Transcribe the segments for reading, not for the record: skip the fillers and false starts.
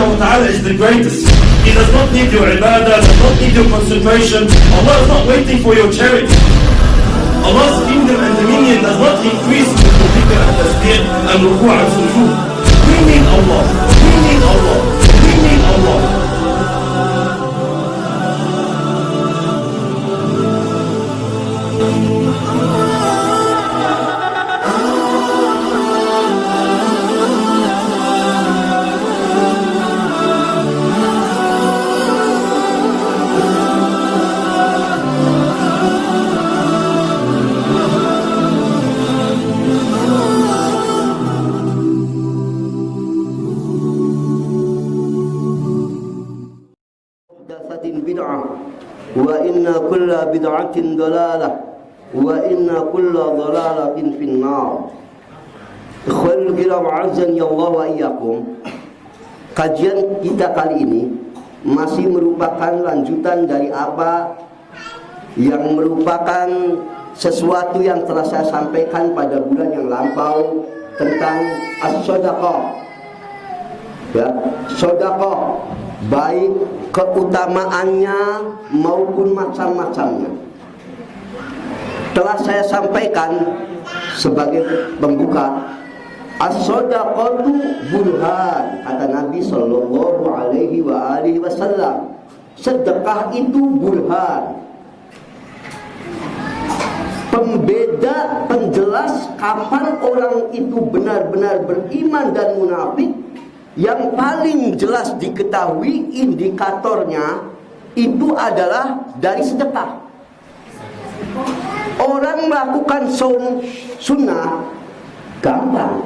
subhanahu wa ta'ala is the greatest. He does not need your ibadah, does not need your concentration. Allah is not waiting for your charity. Allah's kingdom and dominion does not increase with the dhikr and tasbih and ruku' and sujood. We need Allah. We need Allah. We need Allah. bid'ah wa inna kulla bid'atin dalalah wa inna kulla dalalatin finnar. Ikhwanul kiram azan ya Allah wa iyyakum. Kajian kita kali ini masih merupakan lanjutan dari apa yang merupakan sesuatu yang telah saya sampaikan pada bulan yang lampau tentang as-shadaqah. Ya, sedekah baik keutamaannya maupun macam-macamnya. Telah saya sampaikan sebagai pembuka, as-shadaqatu burhan, kata Nabi sallallahu alaihi wasallam. Sedekah itu burhan, pembeda, penjelas kapan orang itu benar-benar beriman dan munafik. Yang paling jelas diketahui indikatornya itu adalah dari sedekah. Orang melakukan sunnah gampang,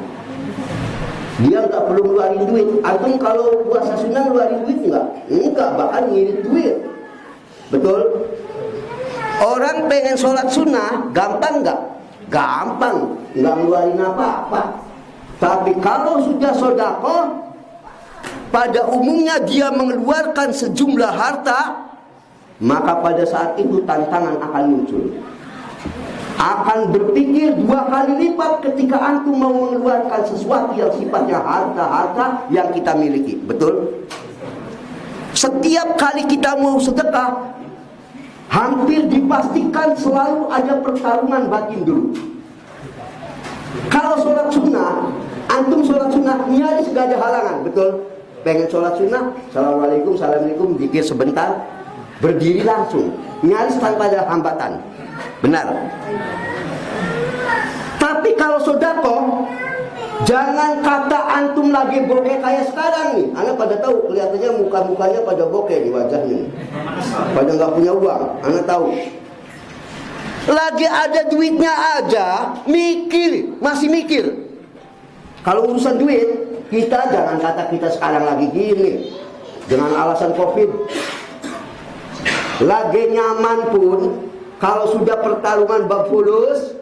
dia nggak perlu ngeluarin duit. Antum kalau puasa sunnah ngeluarin duit nggak? Enggak, bahkan ngirit duit. Betul? Orang pengen sholat sunnah gampang nggak? Gampang, nggak ngeluarin apa-apa. Tapi kalau sudah sedekah, pada umumnya dia mengeluarkan sejumlah harta, maka pada saat itu tantangan akan muncul. Akan berpikir dua kali lipat ketika antum mau mengeluarkan sesuatu yang sifatnya harta-harta yang kita miliki. Betul? Setiap kali kita mau sedekah, hampir dipastikan selalu ada pertarungan batin dulu. Kalau sholat sunnah, antum sholat sunnah nyaris gak ada halangan. Betul? Pengen sholat sunnah, assalamualaikum, assalamualaikum, zikir sebentar, berdiri langsung, nyaris tanpa ada hambatan. Benar. Tapi kalau sedekah, jangan kata antum lagi bokeh kayak sekarang nih. Anak pada tahu, kelihatannya muka-mukanya pada bokeh di wajahnya, pada nggak punya uang. Anak tahu. Lagi ada duitnya aja, mikir, masih mikir. Kalau urusan duit, kita jangan kata kita sekarang lagi gini dengan alasan COVID. Lagi nyaman pun, kalau sudah pertarungan bab fulus,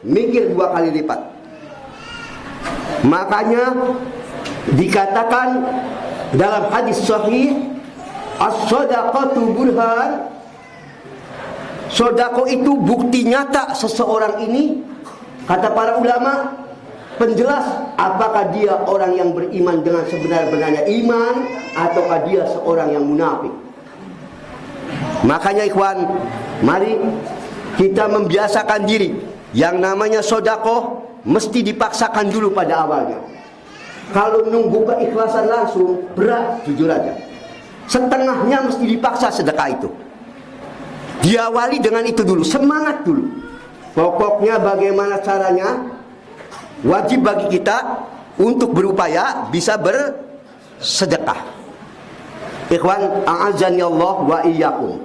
mikir dua kali lipat. Makanya dikatakan dalam hadis sahih, as-shadaqatu burhan. Sedekah itu bukti nyata seseorang ini, kata para ulama, penjelas apakah dia orang yang beriman dengan sebenar-benarnya iman ataukah dia seorang yang munafik. Makanya ikhwan, mari kita membiasakan diri. Yang namanya sedekah mesti dipaksakan dulu pada awalnya. Kalau nunggu keikhlasan langsung berat, jujur aja. Setengahnya mesti dipaksa sedekah itu. Diawali dengan itu dulu, semangat dulu. Pokoknya bagaimana caranya, wajib bagi kita untuk berupaya bisa bersedekah. Ikhwan, a'azani Allah wa iyyakum.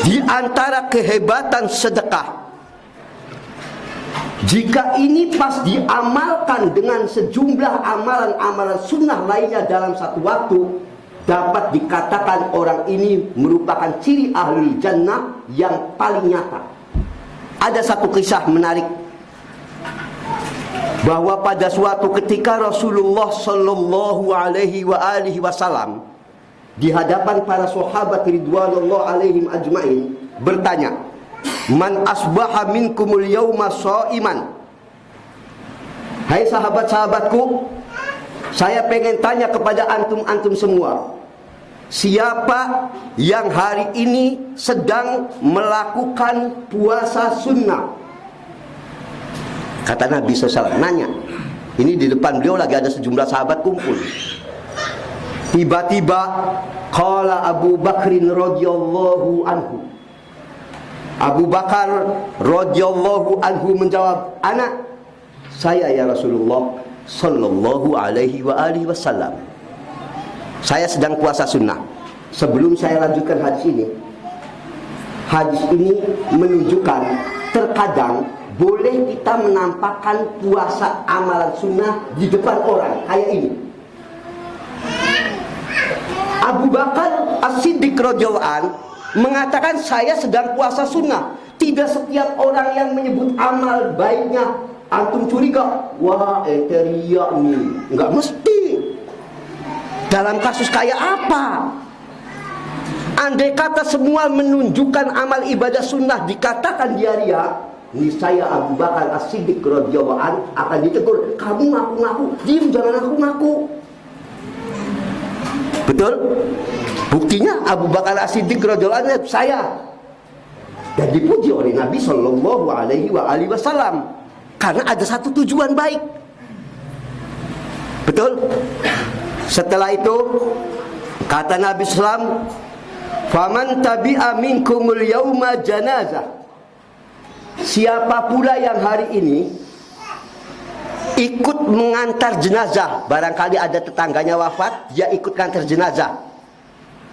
Di antara kehebatan sedekah, jika ini pas diamalkan dengan sejumlah amalan-amalan sunnah lainnya dalam satu waktu, dapat dikatakan orang ini merupakan ciri ahli jannah yang paling nyata. Ada satu kisah menarik, bahwa pada suatu ketika Rasulullah sallallahu alaihi wasallam di hadapan para sahabat ridwanullah alaihim ajmain bertanya, "Man asbaha minkumul yauma shaiman?" Hai sahabat-sahabatku, Saya pengen tanya kepada antum-antum semua, siapa yang hari ini sedang melakukan puasa sunnah? Kata Nabi SAW, nanya. Ini di depan beliau lagi ada sejumlah sahabat kumpul. Tiba-tiba qala Abu Bakrin radhiyallahu anhu. Abu Bakar radhiyallahu anhu menjawab, "Ana, saya ya Rasulullah sallallahu alaihi wa alihi wasallam. Saya sedang puasa sunnah." Sebelum saya lanjutkan hadis ini menunjukkan terkadang boleh kita menampakkan puasa amalan sunnah di depan orang kayak ini. Abu Bakar As-Siddiq radhiyallahu an mengatakan saya sedang puasa sunnah. Tidak setiap orang yang menyebut amal baiknya antum curiga, wah teriak nih. Enggak mesti. Dalam kasus kayak apa? Andai kata semua menunjukkan amal ibadah sunnah dikatakan dia riya, niscaya Abu Bakar As-Siddiq radhiyallahu an akan ditegur, kamu ngaku-ngaku, diam jangan ngaku-ngaku. Betul? Buktinya Abu Bakar As-Siddiq radhiyallahu anhu saya, dan dipuji oleh Nabi sallallahu alaihi wasallam karena ada satu tujuan baik. Betul? Setelah itu kata Nabi sallam, faman tabi'a minkumul yauma janazah. Siapa pula yang hari ini ikut mengantar jenazah, barangkali ada tetangganya wafat, dia ikut mengantar jenazah.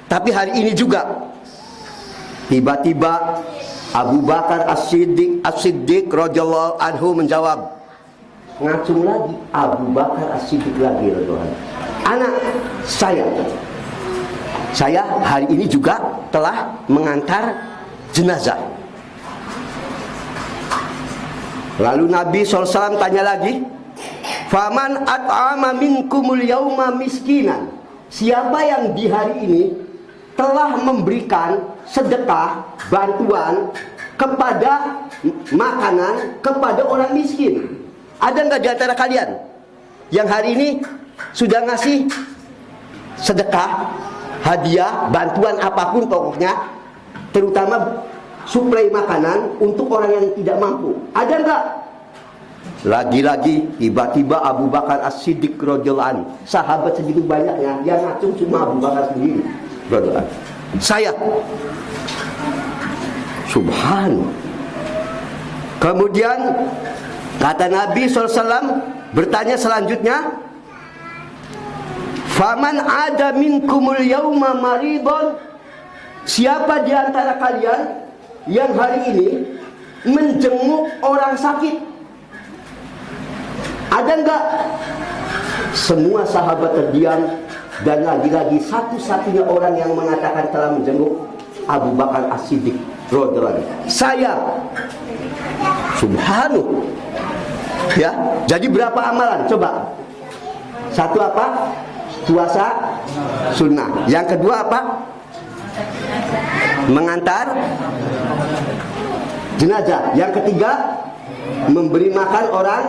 Tapi hari ini juga tiba-tiba Abu Bakar As-Siddiq radhiyallahu anhu menjawab, ngacung lagi Abu Bakar As-Siddiq lagi radhiyallahu anhu, anak saya hari ini juga telah mengantar jenazah. Lalu Nabi SAW tanya lagi, faman at'ama minkumul yauma miskinan. Siapa yang di hari ini telah memberikan sedekah, bantuan kepada makanan kepada orang miskin? Ada nggak di antara kalian yang hari ini sudah ngasih sedekah, hadiah, bantuan apapun pokoknya, terutama suplai makanan untuk orang yang tidak mampu? Ada enggak? Lagi-lagi tiba-tiba Abu Bakar As-Siddiq radhiyallahu anhu, sahabat segitu banyaknya, yang ngacung cuma Abu Bakar sendiri radhiyallahu anhu, saya. Subhanallah. Kemudian kata Nabi SAW bertanya selanjutnya, faman ada minkumul yauma maridon. Siapa di antara kalian yang hari ini menjenguk orang sakit? Ada enggak? Semua sahabat terdiam, dan lagi-lagi satu-satunya orang yang mengatakan telah menjenguk Abu Bakar As-Siddiq radhiyallahu anhu, saya. Subhanallah. Ya, jadi berapa amalan? Coba. Satu apa? Puasa sunnah. Yang kedua apa? Mengantar jenazah. Yang ketiga, memberi makan orang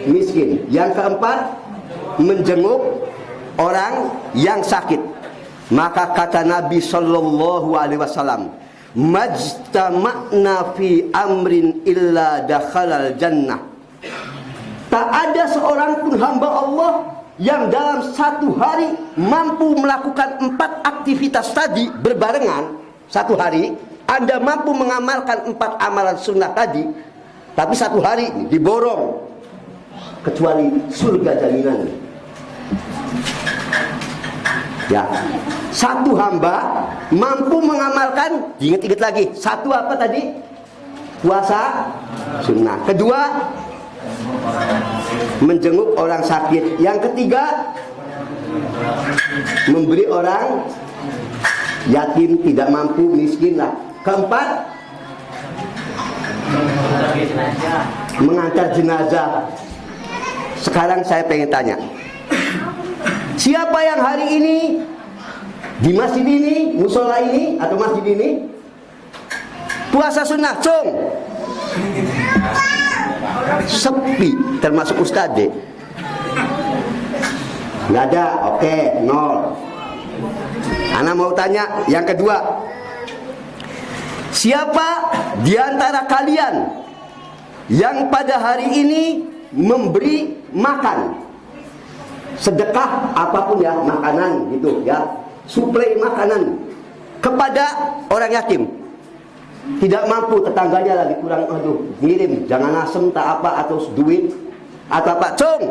miskin. Yang keempat, menjenguk orang yang sakit. Maka kata Nabi sallallahu alaihi wasallam, majtama'na fi amrin illa dakhalal jannah. Tak ada seorang pun hamba Allah yang dalam satu hari mampu melakukan 4 aktivitas tadi berbarengan. Satu hari Anda mampu mengamalkan 4 amalan sunnah tadi, tapi satu hari diborong, kecuali surga jaminan. Ya, satu hamba mampu mengamalkan, ingat-ingat lagi, satu apa tadi? Puasa sunnah. Kedua, menjenguk orang sakit. Yang ketiga, memberi orang yatim, tidak mampu, miskin lah. Keempat, mengantar jenazah. Sekarang saya pengen tanya, siapa yang hari ini di masjid ini, musola ini atau masjid ini puasa sunnah? Cung. Sepi, termasuk ustadz. Nggak ada, oke, 0. Ana mau tanya yang kedua. Siapa di antara kalian yang pada hari ini memberi makan, sedekah apapun ya, makanan gitu ya, suplai makanan kepada orang yatim, tidak mampu, tetangganya lagi kurang, aduh ngirim, jangan asem tak apa, atau duit atau apa, cung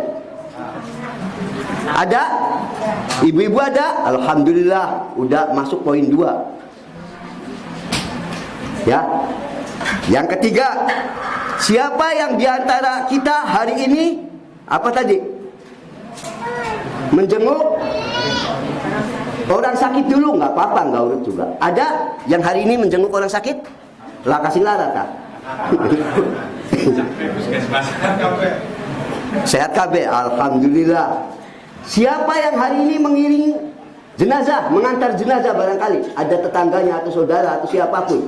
ada? Ibu-ibu ada? Alhamdulillah, udah masuk poin 2 ya. Yang ketiga, siapa yang diantara kita hari ini apa tadi, menjenguk orang sakit dulu? Nggak apa-apa, nggak urut juga. Ada yang hari ini menjenguk orang sakit? Lah kasih lara tak? Sehat KB, alhamdulillah. Siapa yang hari ini mengiring jenazah, mengantar jenazah barangkali? Ada tetangganya atau saudara atau siapapun?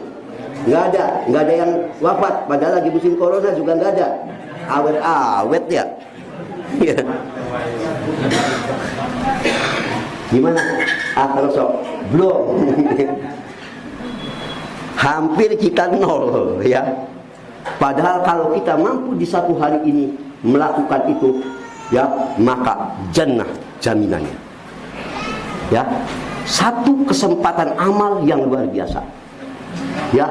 Nggak ada yang wafat. Padahal lagi musim corona juga nggak ada. Awet ya. Gimana? Kalau sok belum. Hampir kita 0 ya. Padahal kalau kita mampu di satu hari ini melakukan itu ya, maka jannah jaminannya. Ya, satu kesempatan amal yang luar biasa. Ya,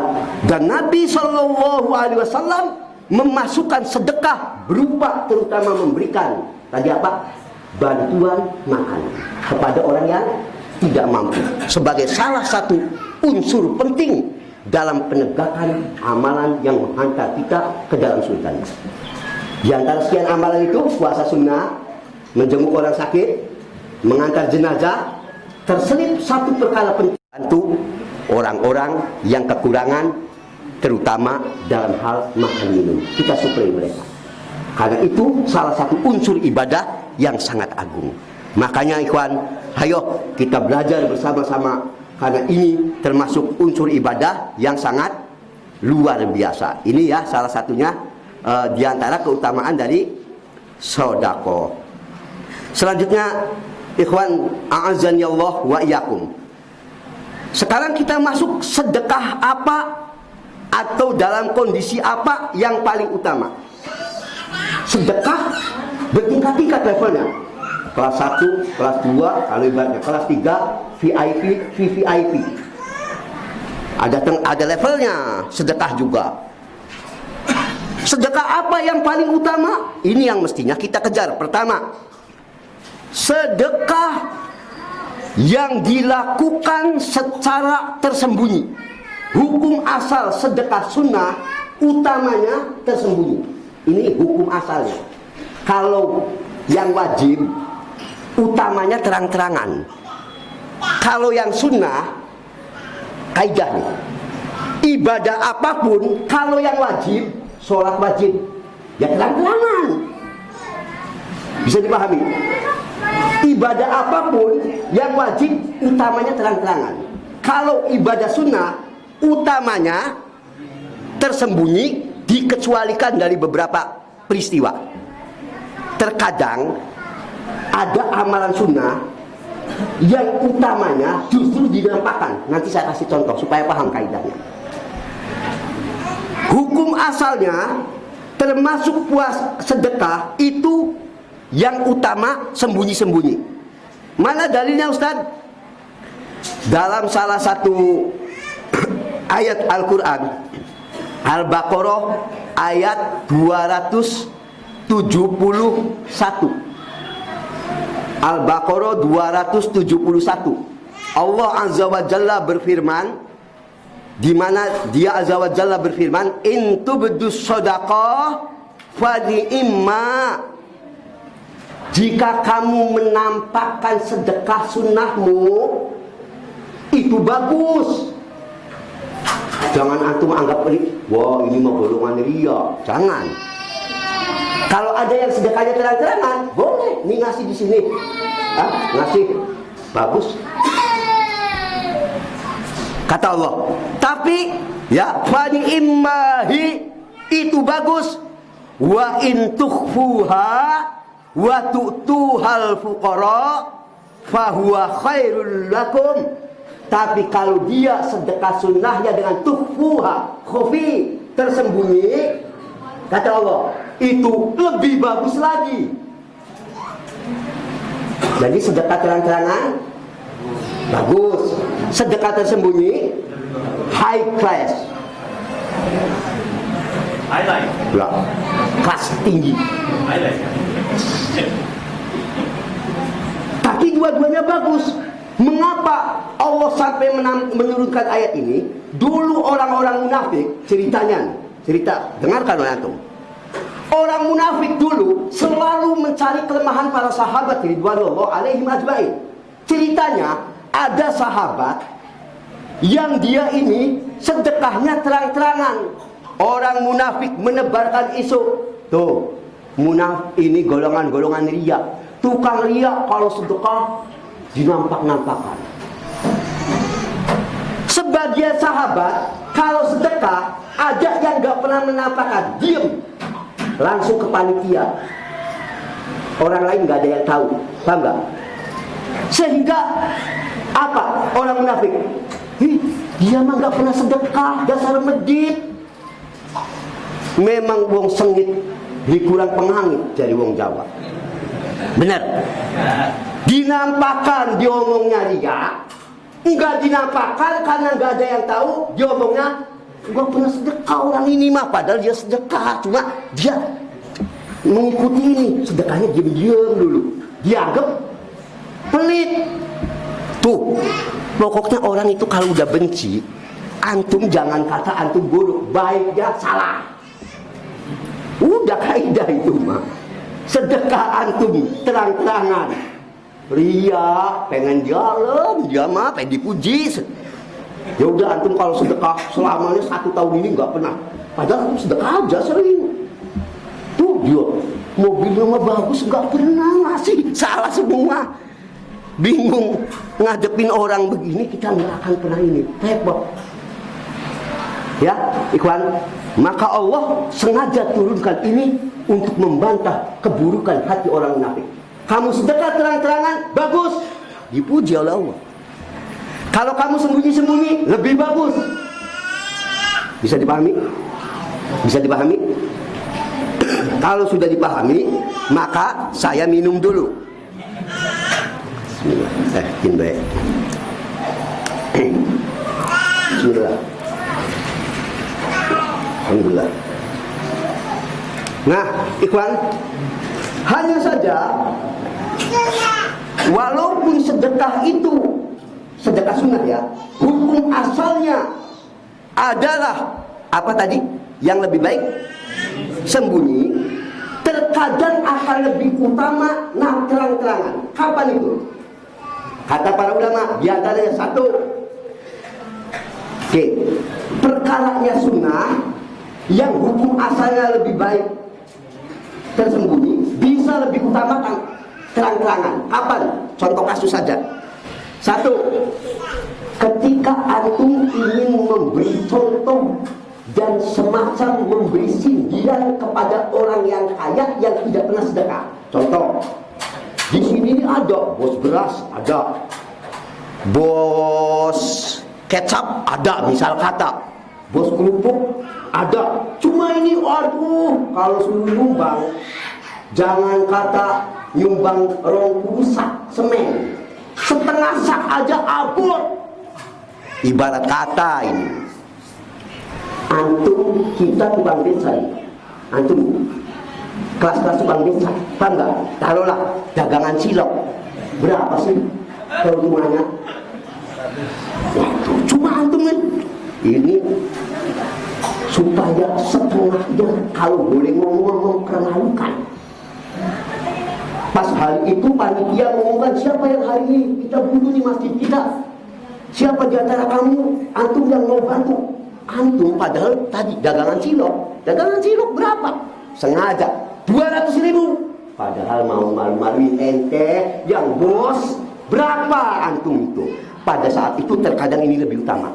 dan Nabi Shallallahu Alaihi Wasallam memasukkan sedekah berupa terutama memberikan tadi apa, bantuan makan kepada orang yang tidak mampu sebagai salah satu unsur penting dalam penegakan amalan yang menghantar kita ke dalam surga. Di antara sekian amalan itu puasa sunnah, menjenguk orang sakit, mengantar jenazah, terselip satu perkara penting, bantu orang-orang yang kekurangan, terutama dalam hal makan minum. Kita suplai mereka. Karena itu salah satu unsur ibadah yang sangat agung. Makanya ikhwan, ayo kita belajar bersama-sama, karena ini termasuk unsur ibadah yang sangat luar biasa. Ini ya salah satunya di antara keutamaan dari sedekah. Selanjutnya, ikhwan a'azzani Allah wa iyyakum. Sekarang kita masuk sedekah apa atau dalam kondisi apa yang paling utama? Sedekah bertingkat-tingkat levelnya. Kelas 1, kelas 2, kalau ibaratnya kelas 3, VIP, VVIP. Ada levelnya sedekah juga. Sedekah apa yang paling utama? Ini yang mestinya kita kejar. Pertama, sedekah yang dilakukan secara tersembunyi. Hukum asal sedekah sunnah utamanya tersembunyi. Ini hukum asalnya. Kalau yang wajib utamanya terang-terangan. Kalau yang sunnah, kaidah nih, ibadah apapun kalau yang wajib, sholat wajib, ya terang-terangan. Bisa dipahami? Ibadah apapun yang wajib utamanya terang-terangan. Kalau ibadah sunnah utamanya tersembunyi, dikecualikan dari beberapa peristiwa. Terkadang ada amalan sunnah yang utamanya justru dinampakkan. Nanti saya kasih contoh supaya paham kaidahnya. Hukum asalnya termasuk sedekah itu yang utama sembunyi-sembunyi. Mana dalilnya Ustaz? Dalam salah satu ayat Al-Quran, Al-Baqarah ayat 271. Al-Baqarah 271. Allah Azza wa Jalla berfirman, di mana Dia Azza wa Jalla berfirman, in tubdus shadaqah fa ni'ma. Jika kamu menampakkan sedekah sunnahmu, itu bagus. Jangan antum anggap wah ini mah golongan ria. Jangan. Kalau ada yang sedekahnya terang-terangan, boleh. Ini ngasih di sini, ngasih bagus. Kata Allah. Tapi ya fani immahi itu bagus. Wa in tukhfuha wa tu'tuhal fuqara fahuwa khairul lakum. Tapi kalau dia sedekah sunnahnya dengan tukhfuha, khufi, tersembunyi, kata Allah, itu lebih bagus lagi. Jadi sedekah terang-terangan bagus, sedekah tersembunyi high class. I like. Lah, kelas tinggi. I like. Tapi dua-duanya bagus. Mengapa Allah sampai menurunkan ayat ini? Dulu orang-orang munafik, ceritanya, cerita, dengarkan oleh antum. Orang munafik dulu selalu mencari kelemahan para sahabat ridwanullah alaihim ajmain. Ceritanya ada sahabat yang dia ini sedekahnya terang-terangan. Orang munafik menebarkan isu, tuh munafik ini golongan-golongan riya. Tukang riya kalau sedekah dinampak-nampakan. Sebagian sahabat kalau sedekah ada yang gak pernah menampakkan, diem, langsung ke panitia. Orang lain gak ada yang tahu, paham gak? Sehingga apa? Orang munafik, dia mah gak pernah sedekah, dasar medit. Memang wong sengit dikurang pengangit dari wong Jawa. Benar. Dinampakkan diomongnya dia, enggak dinampakkan karena enggak ada yang tahu. Diomongnya gua pernah sedekah orang ini mah, padahal dia sedekah, cuma dia mengikuti ini sedekahnya diam-diam dulu. Dianggap pelit. Tuh, pokoknya orang itu kalau udah benci, antum jangan kata antum bodoh, baiknya salah. Udah kaidah itu mah. Sedekah antum terang-terangan, ria, pengen jalan, dia mah pengen dipuji. Ya udah antum kalau sedekah selamanya 1 tahun ini nggak pernah. Padahal antum sedekah aja sering. Tuh dia mobilnya mah bagus nggak pernah ngasih, salah semua. Bingung ngadepin orang begini, kita nggak akan pernah ini, repot. Ya, ikhwan, maka Allah sengaja turunkan ini untuk membantah keburukan hati orang munafik. Kamu sedekah terang-terangan, bagus, dipuji oleh Allah. Kalau kamu sembunyi-sembunyi, lebih bagus. Bisa dipahami? Bisa dipahami? Kalau sudah dipahami, maka saya minum dulu. Bismillah. Bismillah. Alhamdulillah. Nah, ikhwan, hanya saja walaupun sedekah itu sedekah sunnah ya, hukum asalnya adalah apa tadi? Yang lebih baik sembunyi. Terkadang akan lebih utama terang-terangan. Kapan itu? Kata para ulama, di antaranya satu, perkaranya sunnah yang hukum asalnya lebih baik tersembunyi bisa lebih utamakan terang-terangan. Kapan? Contoh kasus saja. Satu, ketika antum ingin memberi contoh dan semacam memberi sindiran kepada orang yang kaya yang tidak pernah sedekah. Contoh, di sini ada bos beras, ada bos kecap, ada misal kata, bos kerupuk ada. Cuma ini, aduh, kalau suruh nyumbang, jangan kata nyumbang 20 sak semen, setengah sak aja abot. Ibarat kata ini, antum kita tukang beca, antum kelas-kelas tukang beca, paham nggak? Taruhlah dagangan cilok, berapa sih keuntungannya? Cuma antum ini supaya setengahnya, kalau boleh ngomong mempermalukan. Pas hari itu panitia mengumumkan siapa yang hari ini kita bunuh di masjid kita, siapa di antara kamu antum yang mau bantu. Antum padahal tadi dagangan cilok berapa? Sengaja 200.000, padahal mau malu-maluin ente yang bos. Berapa antum itu? Pada saat itu terkadang ini lebih utama,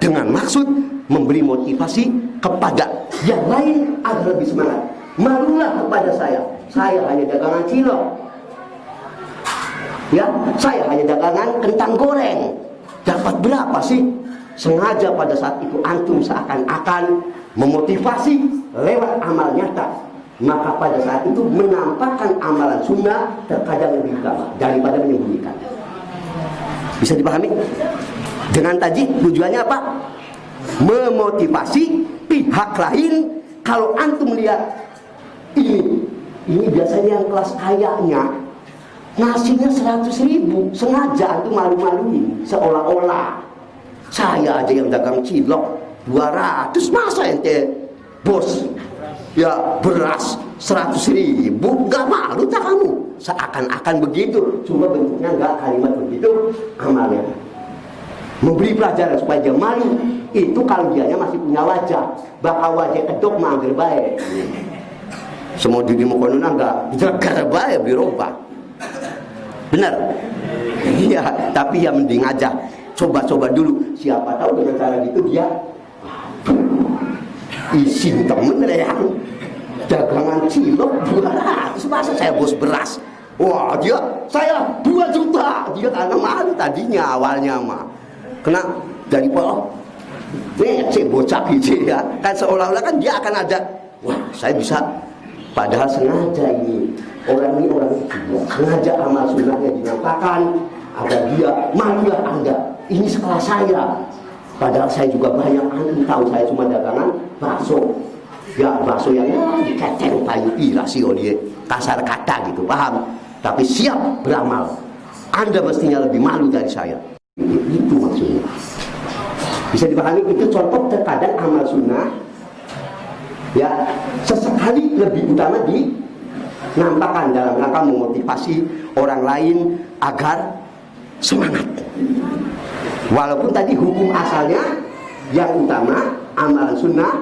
dengan maksud memberi motivasi kepada yang lain agar lebih semangat. Malulah kepada saya, saya hanya dagangan cilok. Ya, saya hanya dagangan kentang goreng. Dapat berapa sih? Sengaja pada saat itu antum seakan-akan memotivasi lewat amal nyata. Maka pada saat itu menampakkan amalan sunnah terkadang lebih utama daripada menyembunyikan. Bisa dipahami? Dengan tadi tujuannya apa? Memotivasi pihak lain. Kalau antum lihat ini biasanya yang kelas kayaknya ngasihnya 100.000, sengaja antum malu-maluin seolah-olah saya aja yang dagang cilok 200, masa ente bos ya beras 100.000, gak malu tak kamu? Seakan-akan begitu, cuma bentuknya gak kalimat begitu, amalnya memberi pelajaran supaya dia malu. Itu kalau dianya masih punya wajah, bakal wajah kedok mager baik. Semua diri mukonuna enggak jagar baik birubah. Benar? Iya, tapi ya mending aja coba-coba dulu. Siapa tahu dengan cara gitu dia isin temen yang dagangan cilok 200, masa saya bos beras. Wah, saya 2 juta. Dia karena malu tadinya awalnya mah. Kena dari cek bocah gitu ya. Kan seolah-olah kan dia akan ada, wah saya bisa. Padahal sengaja ini orang itu sengaja amal sunnahnya dinampakkan agar dia malulah Anda. Ini sekelas saya. Padahal saya juga banyak, antum tahu saya cuma dagangan bakso. Ya bakso yang diketeng payu irasi oleh kasar kata gitu, paham? Tapi siap beramal. Anda mestinya lebih malu dari saya. Itu maksudnya. Bisa dipahami, itu contoh terkadang amal sunnah ya sesekali lebih utama dinampakkan dalam rangka memotivasi orang lain agar semangat. Walaupun tadi hukum asalnya yang utama amalan sunnah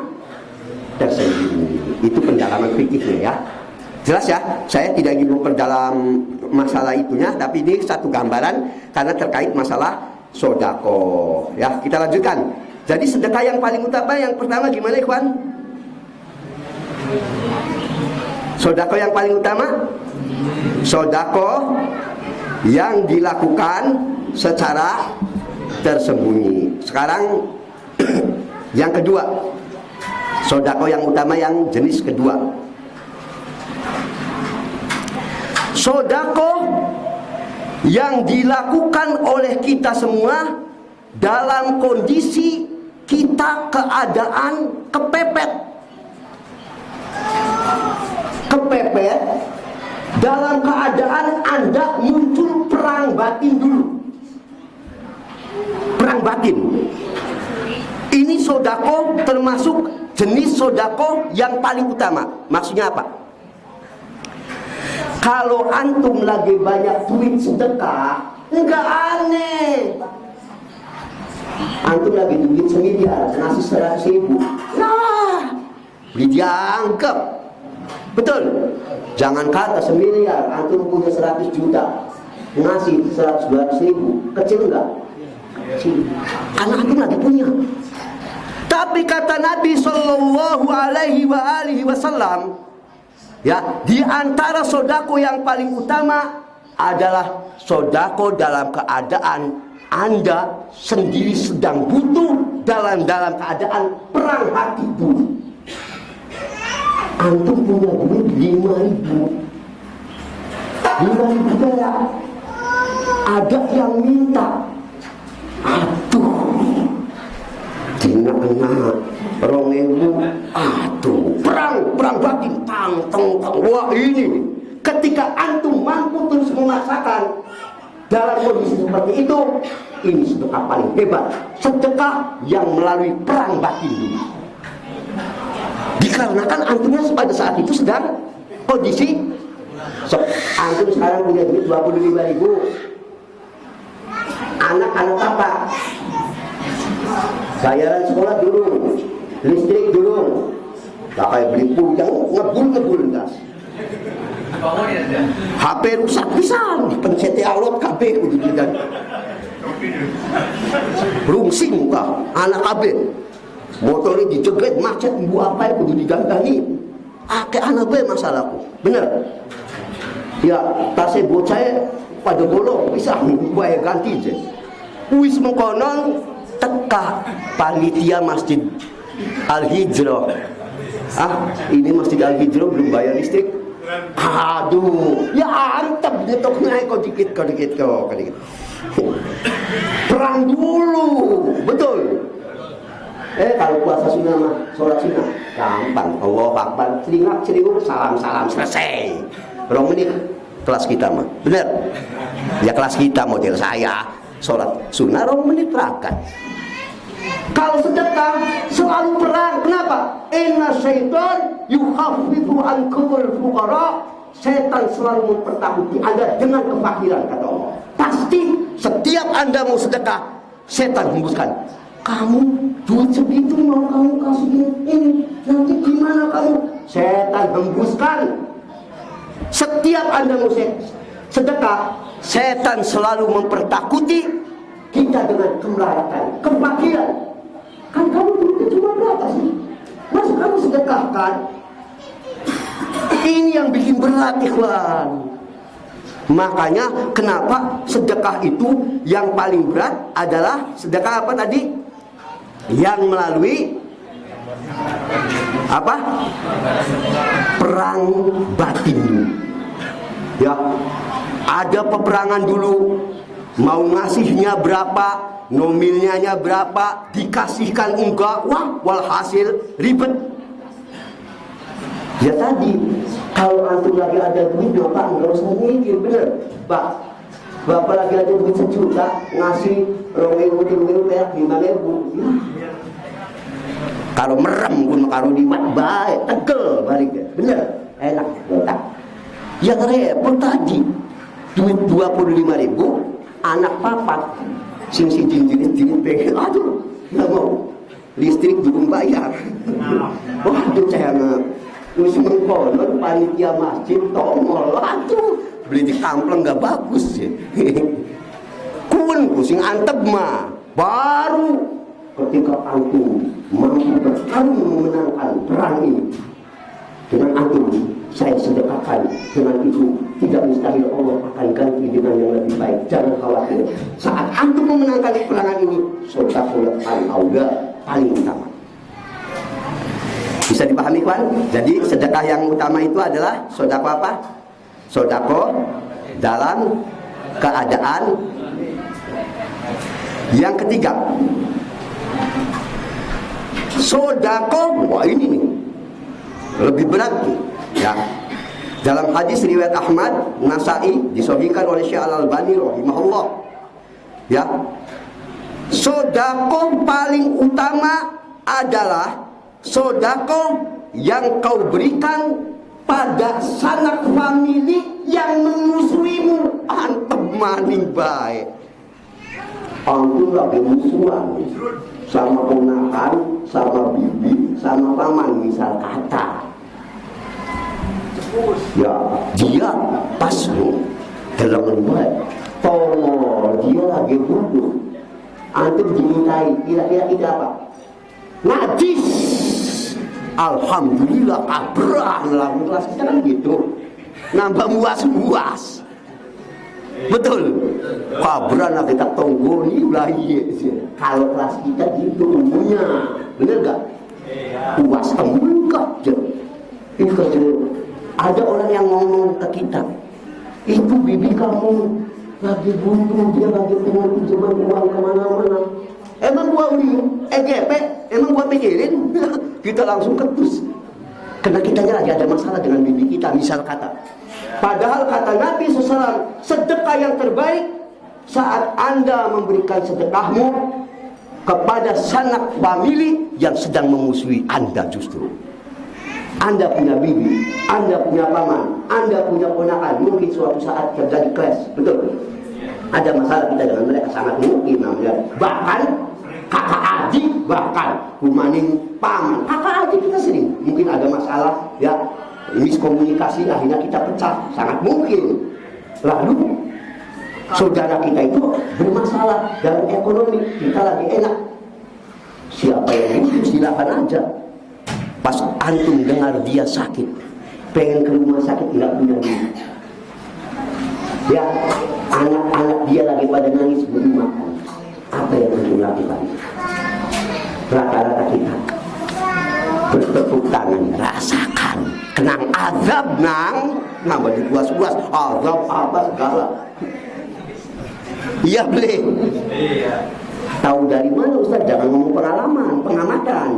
tersendiri. Itu pendalaman fikihnya ya. Jelas ya, saya tidak ingin memperdalam masalah itunya, tapi ini satu gambaran karena terkait masalah sodako. Ya, kita lanjutkan. Jadi sedekah yang paling utama yang pertama gimana, ikhwan? Sodako yang paling utama, sodako yang dilakukan secara tersembunyi. Sekarang yang kedua, sodako yang utama yang jenis kedua. Sodako yang dilakukan oleh kita semua dalam kondisi kita keadaan kepepet. Kepepet dalam keadaan Anda muncul perang batin dulu. Perang batin. Ini sodako termasuk jenis sodako yang paling utama. Maksudnya apa? Kalau antum lagi banyak duit sedekah, enggak aneh. Antum lagi duit 1 miliar, ngasih 100.000. Nah, dianggap. Betul. Jangan kata 1 miliar, antum punya 100 juta, ngasih 100-200.000, kecil enggak? Kecil. Karena antum lagi punya. Tapi kata Nabi Sallallahu Alaihi Wasallam, ya, di antara sodako yang paling utama adalah sodako dalam keadaan Anda sendiri sedang butuh, dalam keadaan perang hati dulu. Antum punya duit 5.000 perak, ada yang minta, aduh, tina enak 2.000, aduh, perang batin, tang. Wah ini, ketika antum mampu terus memaksakan dalam kondisi seperti itu, ini sedekah paling hebat, sedekah yang melalui perang batin dulu. Dikarenakan antumnya pada saat itu sedang kondisi antum sekarang punya duit 25.000, anak-anak apa? Bayaran sekolah dulu, listrik dulu, gak kayak beli pulsa ngebul gas. HP rusak pisan, dipencet alot KB kudu didan. Rungsing muka anak KB. Motornya dicegat macet, ibu apa yang kudu digantani. ake anak gue masalahku. Bener? Ya, tasnya bocah pada bolong, bisa gue ganti aja. Wis mengkonon teka panitia Masjid Al-Hijrah. Ini Masjid Al-Hijrah belum bayar listrik. Aduh, ya antep nyetok naik kok dikit. Perang dulu, betul. Kalau puasa sunnah mah, sholat sunnah gampang. Allahu Akbar, celingak, salam, selesai. 2 menit kelas kita mah, bener? Ya kelas kita model saya, sholat sunnah 2 menit rakaat. Kalau sedekah selalu perang, kenapa? Inna syaitan yukhaffifu ankumul fuqara. Setan selalu mempertakuti Anda dengan kefakiran, kata Allah. Pasti setiap Anda mau sedekah, setan hembuskan. Kamu duit segitu mau kamu kasih ini, nanti gimana kamu? Setan hembuskan. Setiap Anda mau sedekah, setan selalu mempertakuti kita dengan kemelaratan, kefakiran. Kan kamu duitnya cuma berapa sih? Masa kamu sedekahkan? Ini yang bikin berat, ikhwan. Makanya kenapa sedekah itu yang paling berat adalah sedekah apa tadi? Yang melalui apa? Perang batin. Ya, ada peperangan dulu. Mau ngasihnya berapa, nomilnya berapa, dikasihkan enggak, wah, walhasil ribet. Ya tadi, kalau antum lagi ada duit, Bapak nggak usah mikir, bener, Pak. Bapak lagi ada duit 1 juta, ngasih 2.000 perak 5.000. Ya. Kalau merem pun kalau diwat baik, tegel balik, bener, enak, enak. Yang repot tadi, duit 25.000, anak papat, sing si jinjit pengen, aduh, nggak mau, listrik belum bayar. Waduh, saya terus mengkonon panitia masjid tongol, aduh, beli di kampleng nggak bagus ya. Kun pusing antep mah, baru ketika antum mampu bertarung memenangkan perang ini dengan antum, saya sedekahkan, dengan itu tidak mustahil Allah akan ganti dengan yang lebih baik. Jangan khawatir, saat antum memenangkan perangan ini, sedekah paling aula, paling utama. Bisa dipahami, kawan? Jadi sedekah yang utama itu adalah sedekah apa? Sedekah dalam keadaan. Yang ketiga, sedekah, wah ini nih lebih berat ya. Dalam hadis riwayat Ahmad, Nasai, disahihkan oleh Syekh Al-Albani rahimahullah. Ya. Sedekah paling utama adalah sedekah yang kau berikan pada sanak famili yang memusuhimu. Antep maning baik. Antum lagi musuhan sama ponakan, sama bibi, sama paman, misal kata. Ya, dia pas dalam baik. Tolong dia lagi butuh. Antum dimintai, kira-kira itu apa? Najis. Alhamdulillah kabrah dalam kelas kita kan gitu, nambah muas-muas, betul. Kabrah nak kita tonggoni ulah iya. Kalau kelas kita gitu umumnya, bener gak? Puas temen kak. Itu ada orang yang ngomong ke kita, itu bibi kamu lagi butuh, dia lagi pengen pinjaman uang kemana-mana. Emang gua EGP, emang gua pikirin. Kita langsung ketus. Karena kitanya lagi ada masalah dengan bibi kita, misal kata. Padahal kata Nabi SAW, sedekah yang terbaik saat Anda memberikan sedekahmu kepada sanak famili yang sedang memusuhi Anda justru. Anda punya bibi, Anda punya paman, Anda punya ponakan, mungkin suatu saat terjadi clash, betul? Ada masalah kita dengan mereka, sangat mungkin namanya. Bahkan kakak adik, bahkan kumaning paman, kakak adik kita sering mungkin ada masalah, ya, miskomunikasi, akhirnya kita pecah, sangat mungkin. Lalu saudara kita itu bermasalah dalam ekonomi, kita lagi enak, siapa yang butuh silakan aja. Pas antum dengar dia sakit, pengen ke rumah sakit nggak punya duit. Ya, anak-anak dia lagi pada nangis belum makan. Apa yang antum lakukan? Rata-rata kita bertepuk tangan, rasakan, kenang azab nang, nambah dibuas-buas, azab apa segala. Iya beli. Iya. Tahu dari mana Ustaz? Jangan ngomong pengalaman, pengamatan.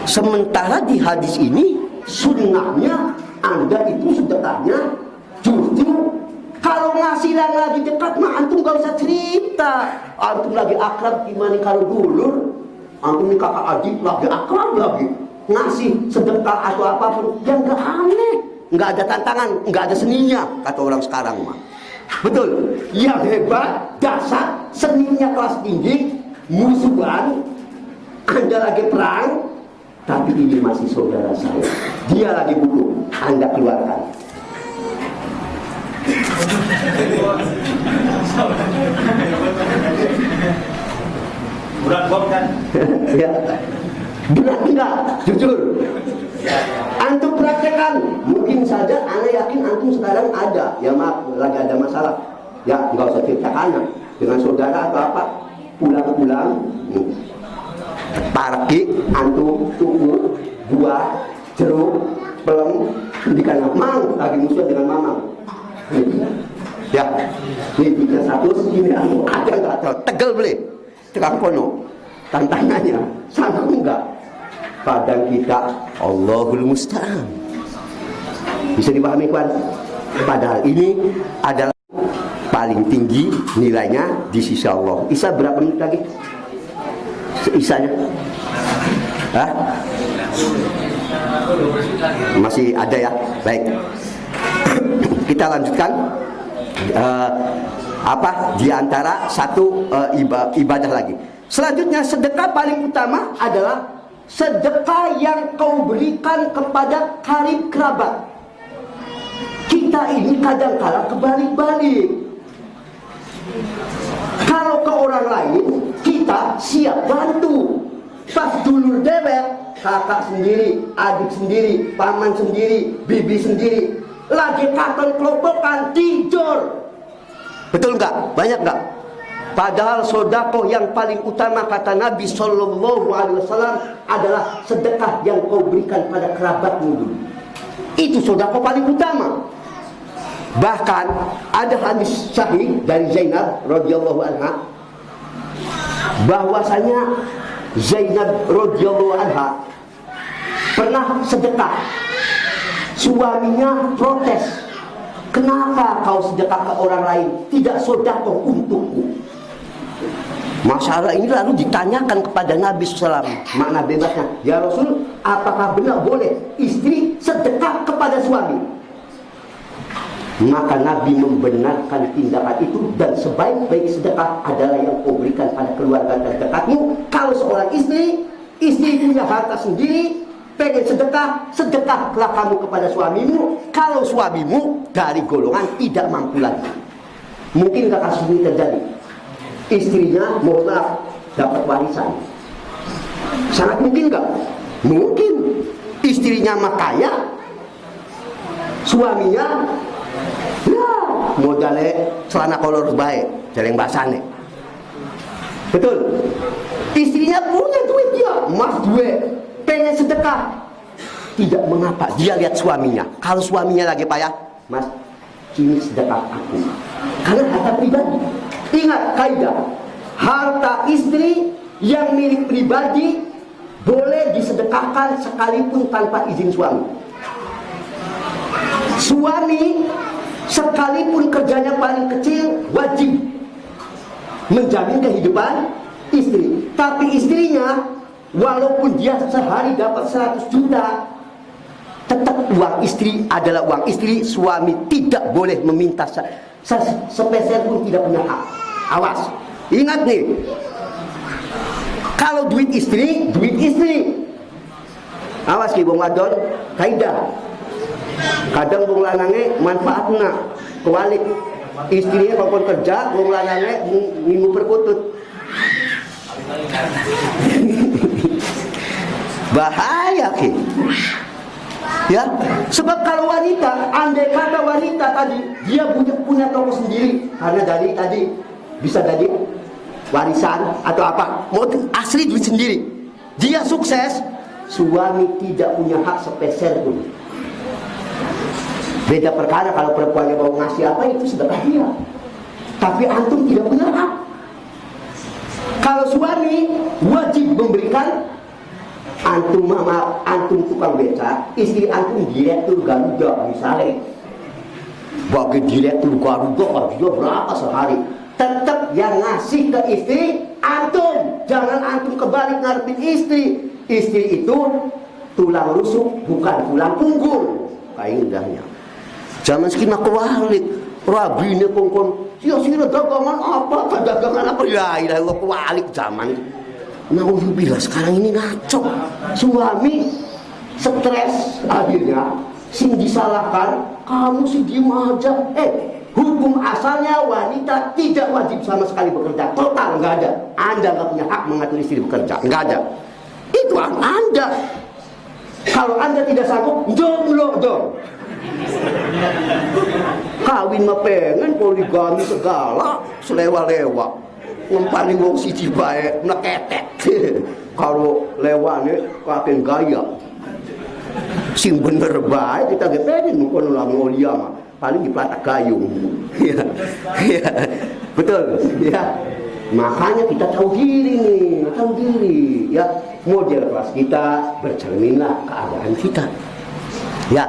Sementara di hadis ini sunnahnya Anda itu sedekahnya justru kalau ngasih yang lagi dekat mah antum gak usah cerita. Antum lagi akrab gimana kalau dulur, antum ini kakak adik lagi akrab lagi ngasih sedekah atau apapun yang gak aneh, nggak ada tantangan, nggak ada seninya kata orang sekarang mah. Betul. Yang hebat dasar seninya kelas tinggi, musuhan, Anda lagi perang. Tapi ini masih saudara saya. Dia lagi butuh, Anda keluarkan. Berat bom kan? Ya. Berat enggak? Jujur. Antum praktekkan. Mungkin saja Anda yakin antum sekarang ada. Ya maaf, lagi ada masalah. Ya, enggak usah ceritakan dengan saudara atau apa. Pulang-pulang. Parki, antum, tunggu, buah, jeruk, pelem, dikana mang, lagi musuh dengan mamang. Ya, ini 300, ini ada nggak tahu, tegel beli, tegang kono, tantangannya, sanggup enggak? Padang kita, Allahul Musta'an. Bisa dipahami kawan? Padahal ini adalah paling tinggi nilainya di sisi Allah. Isa berapa menit lagi? Isanya? Hah? Masih ada ya? Baik. Kita lanjutkan. Di antara satu ibadah lagi. Selanjutnya sedekah paling utama adalah sedekah yang kau berikan kepada karib kerabat. Kita ini kadang-kala kebalik-balik. Kalau ke orang lain kita siap bantu. Pas dulur dewek, kakak sendiri, adik sendiri, paman sendiri, bibi sendiri, lagi katon kelompokan tidur. Betul nggak? Banyak nggak? Padahal sodakoh yang paling utama kata Nabi Sallallahu Alaihi Wasallam adalah sedekah yang kau berikan pada kerabatmu dulu. Itu sodakoh paling utama. Bahkan ada hadis sahih dari Zainab radhiyallahu anha bahwasanya Zainab radhiyallahu anha pernah sedekah. Suaminya protes, kenapa kau sedekah ke orang lain, tidak sedekah untukku? Masalah ini lalu ditanyakan kepada Nabi SAW. Makna bebasnya, ya Rasul, apakah benar boleh istri sedekah kepada suami? Maka Nabi membenarkan tindakan itu, dan sebaik-baik sedekah adalah yang kau berikan pada keluarga terdekatmu. Kalau seorang istri punya harta sendiri, pengen sedekah, sedekahlah kamu kepada suamimu. Kalau suamimu dari golongan tidak mampu lagi. Mungkin gak kasus ini terjadi? Istrinya mohon maaf dapat warisan. Sangat mungkin gak? Mungkin. Istrinya mah kaya, suaminya ya modalnya celana kolor baik, jaring basane. Betul. Istrinya punya duit dia, emas duit, pengen sedekah. Tidak mengapa, dia lihat suaminya. Kalau suaminya lagi payah, Mas, ini sedekah aku. Karena harta pribadi. Ingat kaidah, harta istri yang milik pribadi boleh disedekahkan sekalipun tanpa izin suami. Suami sekalipun kerjanya paling kecil, wajib menjamin kehidupan istri. Tapi istrinya, walaupun dia sehari dapat 100 juta, tetap uang istri adalah uang istri. Suami tidak boleh meminta sepeser pun, tidak punya hak. Awas, ingat nih, kalau duit istri, duit istri. Awas ki bong wadon, kaidah. Kadang wong lanange manfaatna kewalik, istrinya kalau kerja wong lanange minggu perkutut. Bahaya ki. Ya, sebab kalau wanita, andai kata wanita tadi dia punya toko sendiri, karena dari tadi bisa dari warisan atau apa, mau asli duit sendiri, dia sukses, suami tidak punya hak sepeser pun. Beda perkara kalau perempuannya mau ngasih apa, itu sedekah dia, tapi antum tidak punya hak. Kalau suami wajib memberikan, antum mama, antum tukang beca, istri antum direktur Garuda misalnya, bagi direktur Garuda dia berapa sehari, tetap yang ngasih ke istri antum. Jangan antum kebalik ngarepin istri. Istri itu tulang rusuk, bukan tulang punggung. Kayak indahnya zaman sekian kewalik rabine kongkon sia-sia dagangan apa, dagangan apa, ya ilah kewalik zaman. Nauzubillah, sekarang ini ngaco. Suami stres, akhirnya sing disalahkan, kamu sih diem aja. Hukum asalnya wanita tidak wajib sama sekali bekerja, total nggak ada. Anda nggak punya hak mengatur istri bekerja, nggak ada. Itu hak Anda. Kalau Anda tidak sanggup, jomblo dong. Kawin mah pengen poligami segala, selewa-lewa. Ngempani wong siji bae neketek. Kalau lewane kaken gaya. Sing bener bae kita ge pengen mungkon ulang mulia mah. Paling di pelatak gayung. Ya. Ya. Betul, ya. Makanya kita tahu diri nih, tahu diri. Ya, model kelas kita bercerminlah keadaan kita. Ya,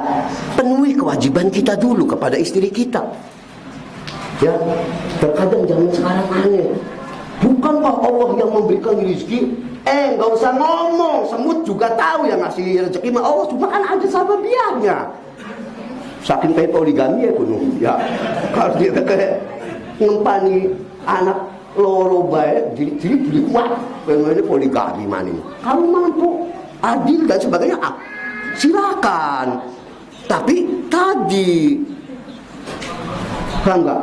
penuhi kewajiban kita dulu kepada istri kita. Ya, terkadang zaman sekarang aneh. Bukankah Allah yang memberikan rezeki? Nggak usah ngomong, semut juga tahu yang ngasih rezeki mah Allah, cuma kan ada sababiannya. Saking kayak poligami ya kuno. Ya, kalau dia kayak ngempani anak loro bae, jadi kuat. Pengennya poligami mana? Kalau mampu, adil dan sebagainya, silakan. Tapi tadi, enggak.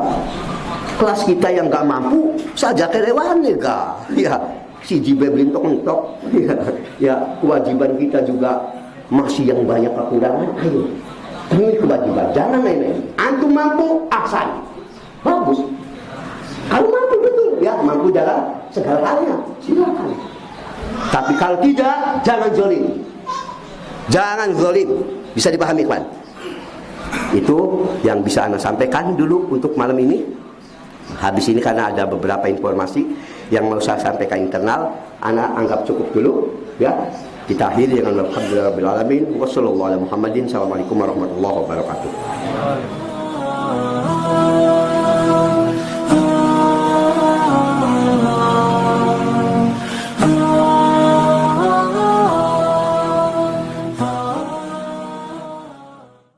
Kelas kita yang nggak mampu saja kerewan ya si jibe berintok-entok ya kewajiban kita juga masih yang banyak kekurangan. Ayo penuhi kewajiban, jangan lain-lain. Antum mampu ahsan, bagus. Kalau mampu betul ya, mampu dalam segala halnya, silakan. Tapi kalau tidak, jangan zalim. Jangan zalim. Bisa dipahami kan? Itu yang bisa Anda sampaikan dulu untuk malam ini. Habis ini karena ada beberapa informasi yang mau saya sampaikan internal, Ana anggap cukup dulu ya. Kita akhiri dengan alhamdulillahirabbil alamin. Wassalamualaikum warahmatullahi wabarakatuh.